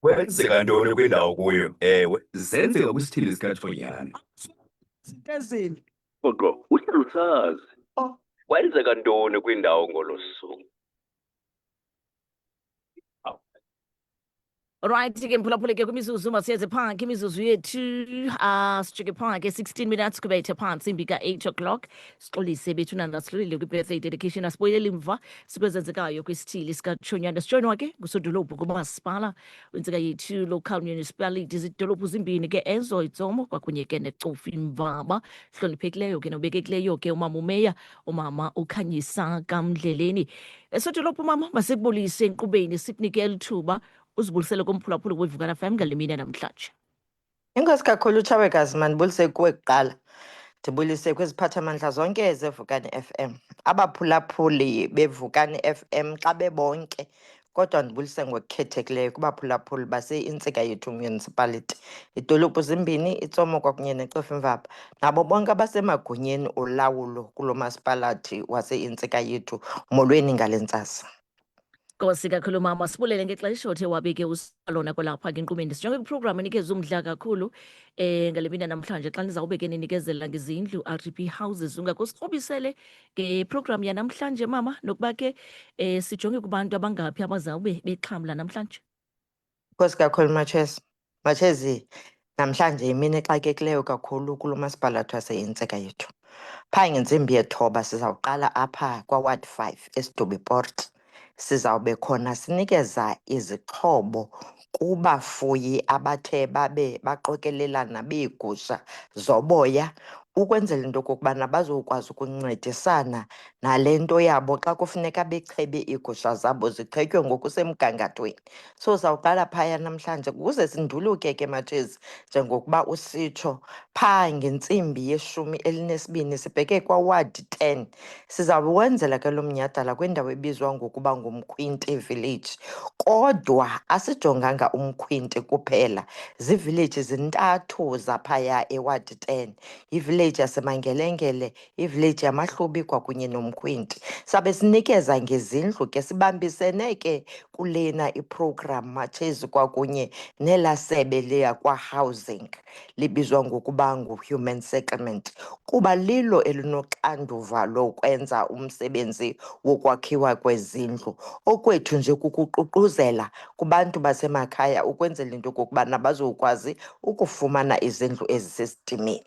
Kwenzeka ntoni kwindawo kuyo? Ewe, zenzeka kwisithili sikathoyane. Sintezile. Kodwa uhlala usazi. Kwenzeka ntoni kwindawo ngolo suku? Alright, ke mphulaphula ke kwimizuzu masiyeze phansi imizuzu yethu sijike phansi 16 minutes kubethe phansi imbika 8 o'clock sixolise bethu nandasilulile kwi-birthday dedication asiboyele imva sikwezenzekayo kwisithili sikatshonyana sijoyinwa ke ngusodolophu kumasipala wenzeka yethu local municipality izidolophu zimbini ke ezo itsomo kwakunye ke necofi mvaba hloniphekileyo ke nobekekileyo ke umama umeya umama ukhanyisa kamdleleni esodolophu mama masikubulise enkqubeni sikunike elithuba uzibulisele komphulaphula weVukana FM ngale mini namhlanje. Inkosi kakhulu Utshawekazi, mandibulise kuwe kuqala. Ndibulise kwiziphathamandla zonke zeVukani FM. Abaphulaphuli beVukani FM xa bebonke, kodwa ndibulise ngokukhethekileyo kubaphulaphuli base-Intsika Yethu Municipality. Idolophu zimbini, iTsomo kwakunye neCofi Mvaba. Nabo bonke abasemagunyeni olawulo kulo masipalathi wase-Intsika Yethu, molweni ngale ntsasa. Nkosi kakhulu mama, sibulele ngexesha othe wabeke usalona kwalapha ke enkqubeni. Sijonge kwiprogram enikeza umdla kakhulu ngale mini namhlanje xa nizawube ke ninikezela ngezindlu RDP houses. Ungakusikrobisele ngeprogram yanamhlanje mama nokuba ke sijonge kubantu abangaphi abazawube bexhamla namhlanje. Nkosi kakhulu Matshezi, namhlanje yimini exakekileyo kakhulu kulo masipalathi wase-Intsika Yethu. Phaa ngentsimbi yethoba sizawuqala apha kwaWard 5 eSidobiport. Sizawube khona sinikeza izixhobo kubafuyi abathe babe baqokelelana beegusha zoboya ukwenzela into okokubana bazokwazi ukuncedisana nale nto yabo xa kufuneka bechebe iigusha zabo zichetywe ngokusemgangathweni. So zawuqala phaya namhlanje ukuze sinduluke ke Matshezi, njengokuba usitsho, phaa ngentsimbi ye-12 sibheke kwaWard 10. Sizawuwenzela ke lo mnyhadala kwindawo ebizwa ngokuba ngumkhwinti village. Kodwa asijonganga umkhwinti kuphela, ziivileji zintathu zaphaya eWard 10. Ivillage yaseMangelengele, ivillage yaMahlubi kwakunye nomkhwinti. Sabe sinikeza ngezindlu ke sibambisene ke kulena iprogram Matshezi kwakunye nelaa sebe leya kwa-housing libizwa ngokuba ngu-human settlement, kuba lilo elinoxanduva lokwenza umsebenzi wokwakhiwa kwezindlu. Okwethu nje kukuququzela kubantu basemakhaya ukwenzela into okokubana bazokwazi ukufumana izindlu ezisesidimeni.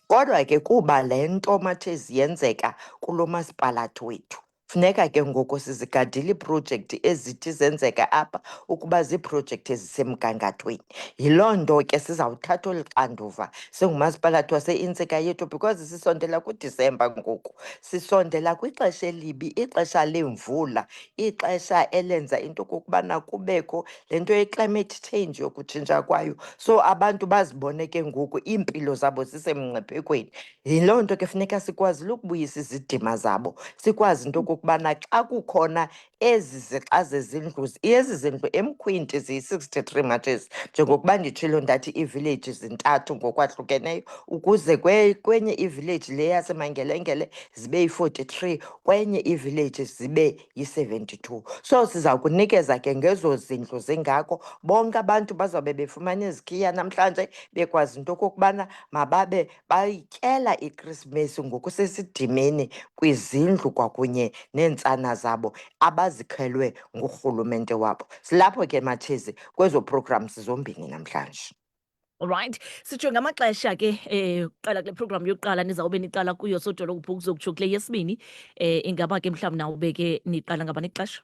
Kodwa ke kuba le nto Matshezi yenzeka kulo masipalathi wethu, funeka ke ngoku sizigadile iiprojekthi ezithi zenzeka apha ukuba ziiprojekthi ezisemgangathweni. Yiloo nto ke sizawuthatha olu xanduva singumasipalathi wase-Intsika Yethu, because sisondela kuDisemba ngoku. Sisondela kwixesha elibi, ixesha lemvula, ixesha elenza into okokubana kubekho le nto ye-climate change, yokutshintsha kwayo. So abantu bazibone ke ngoku iimpilo zabo zisemngciphekweni. Yiloo nto ke funeka sikwazile ukubuyisa izidima zabo, sikwazi into okokubana xa kukhona ezi zixa zezindlu, ezi zindlu emkhwinti ziyi-63 Matshezi, njengokuba nditshilo ndathi iivileji zintathu ngokwahlukeneyo, ukuze kwenye ivileji le yaseMangelengele zibe yi-43, kwenye ivileji zibe yi-72. So siza kunikeza ke ngezo zindlu zingako. Bonke abantu bazawube befumana izikhiya namhlanje, bekwazi into okokubana mababe bayityela iKrisimesi ngokusesidimeni kwizindlu kwakunye neentsana zabo abazikhelwe ngurhulumente wabo. Silapho ke Matshezi kwezo programs zombini namhlanje. Alright, sijonge amaxesha ke uqala kule program yokuqala nizawube niqala kuyo sodolophu ukuzokutsho kule yesibini. Ingaba ke mhlawumbi nawube ke niqala ngaba nexesha?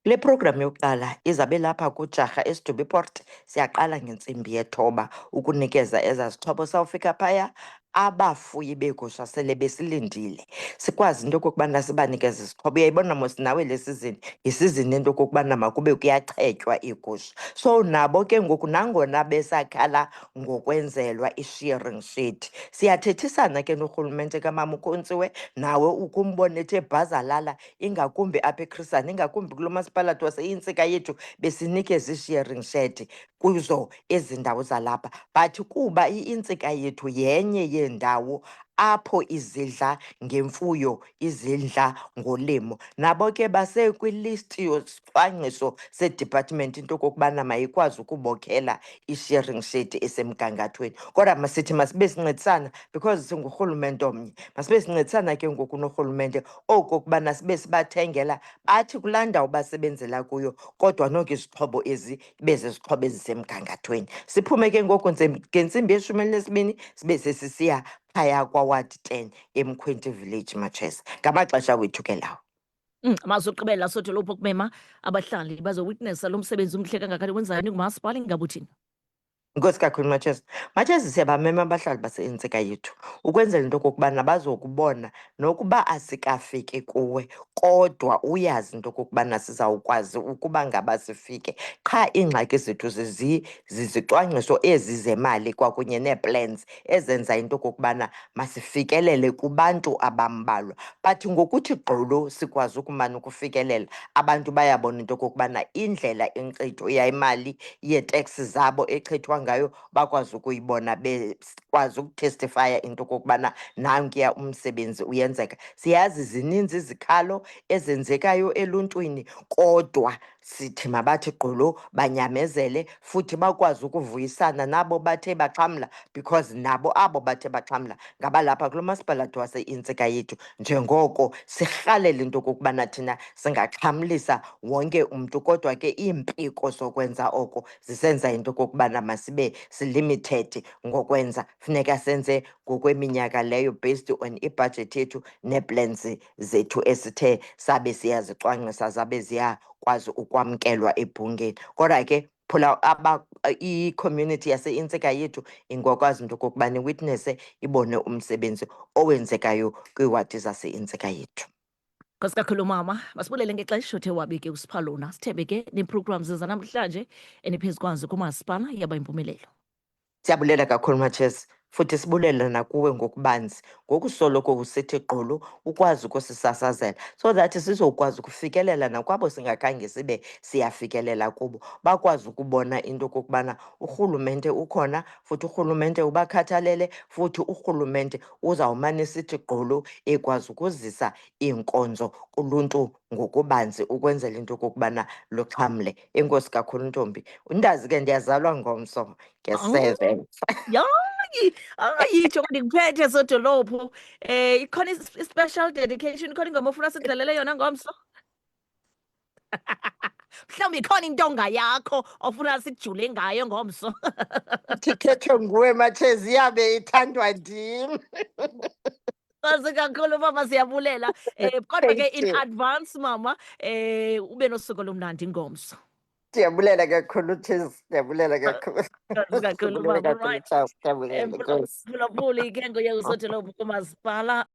Le program yokuqala izabe lapha kuJarha eSidobiport. Siyaqala ngentsimbi yethoba ukunikeza ezaa zixhobo. Sawufika phaya abafuyi beegusha sele besilindile, sikwazi into okokubana sibanikeze izixhobo. Uyayibona mos nawe le sizini yisizini into okokubana makube kuyachetywa iigusha. So nabo ke ngoku nangona besakhala ngokwenzelwa i-shearing shed, siyathethisana ke norhulumente kamama uKhonciwe, nawe ukumbona ethe bhazalala, ingakumbi apha eChris Hani, ingakumbi kulo masipalathi wase-Intsika Yethu, besinikeza i-shearing shed kuzo ezi ndawo zalapha. But kuba i-Intsika Yethu yenye yeendawo apho izidla ngemfuyo, izidla ngolimo. Nabo ke basekwilisti yosicwangciso seDepartment into okokubana mayikwazi ukubokhela i-sharing shed esemgangathweni. Kodwa masithi masibe sincedisana because singurhulumente omnye. Masibe sincedisana ke ngoku norhulumente okokubana sibe sibathengela bathi kulaa ndawo basebenzela kuyo, kodwa noko izixhobo ezi ibe zizixhobo ezisemgangathweni. Siphume ke ngoku ngentsimbi ye-12 sibe sesisiya phaya kwaWard 10 eMkhwenti Village, Matshesi. Ngamaxesha wethu ke lawo. Mazogqibela sodolophu kumema abahlali bazowitnessa lo msebenzi umhle kangaka wenzayo ngumasipala ingabe uthini? Inkosi kakhulu, Matshesi. Matshesi, siyabamema abahlali baseintsika yethu ukwenzela into okokubana bazokubona nokuba asikafiki kuwe, kodwa uyazi into okokubana sizawukwazi ukuba ngaba sifike. Qha iingxaki zethu zizicwangciso ezi zemali kwakunye nee-plans ezenza into okokubana masifikelele kubantu abambalwa. But ngokuthi gqolo sikwazi ukumana ukufikelela, abantu bayabona into okokubana indlela inkcitho yayimali yeeteksi zabo echithwa ngayo bakwazi ukuyibona, bekwazi ukutestifaya into okokubana nankuya umsebenzi uyenzeka. Siyazi zininzi izikhalo ezenzekayo eluntwini, kodwa sithi mabathi gqolo banyamezele futhi bakwazi ukuvuyisana nabo bathe baxhamla, because nabo abo bathe baxhamla ngabalapha kulo masipalathi waseintsika yethu. Njengoko sirhalela into okokubana thina singaxhamlisa wonke umntu, kodwa ke iimpiko zokwenza oko zisenza into okokubana masibe silimited ngokwenza. Funeka senze ngokweminyaka leyo based on ibhajethi yethu nee-plans zethu esithe sabe siyazicwangcisa zabe ziyakwazi ukwamkelwa ebhungeni. Kodwa ke phula i-community yaseintsika yethu ingakwazi into okokubana iwitnesse, ibone umsebenzi owenzekayo kwiiwadi zaseintsika yethu. Nkosi kakhulu mama, masibulele ngexesha othe wabeke usiphalona. Sithembe ke nee-programs zanamhlanje eniphezu kwazo kumasipala yaba yimpumelelo. Siyabulela kakhulu, Matshesi, futhi sibulela nakuwe ngokubanzi ngokusoloko usithi gqolo ukwazi ukusisasazela so that sizokwazi ukufikelela nakwabo singakhange sibe siyafikelela kubo, bakwazi ukubona into okokubana urhulumente ukhona, futhi urhulumente ubakhathalele, futhi urhulumente uzawumane sithi gqolo ekwazi ukuzisa iinkonzo kuluntu ngokubanzi ukwenzela into okokubana luxhamle. Enkosi kakhulu, ntombi. Undazi ke ndiyazalwa ngomso nge-7. Ayitsho ndikuphethe sodolophu. Ikhona i-special dedication, ikhona ingoma ofuna sidlalele yona ngomso? Mhlawumbi ikhona intonga yakho ofuna sikujule ngayo ngomso? Ithethwe nguwe, Matshezi, yabe ithandwa ndim. Nkosi kakhulu mama, siyabulela. Kodwa ke Thank in you. advance mama, ube nosuku olumnandi ngomso. Ndiyabulela kakhulu, Tshezi, ndiyabulela kakhulu. Nkosi kakhulu Ndiyabulela mama, kakhulu, right. Charles, ndiyabulela, Nkosi. Mphulaphuli ke nguye usodolophu kumasipala.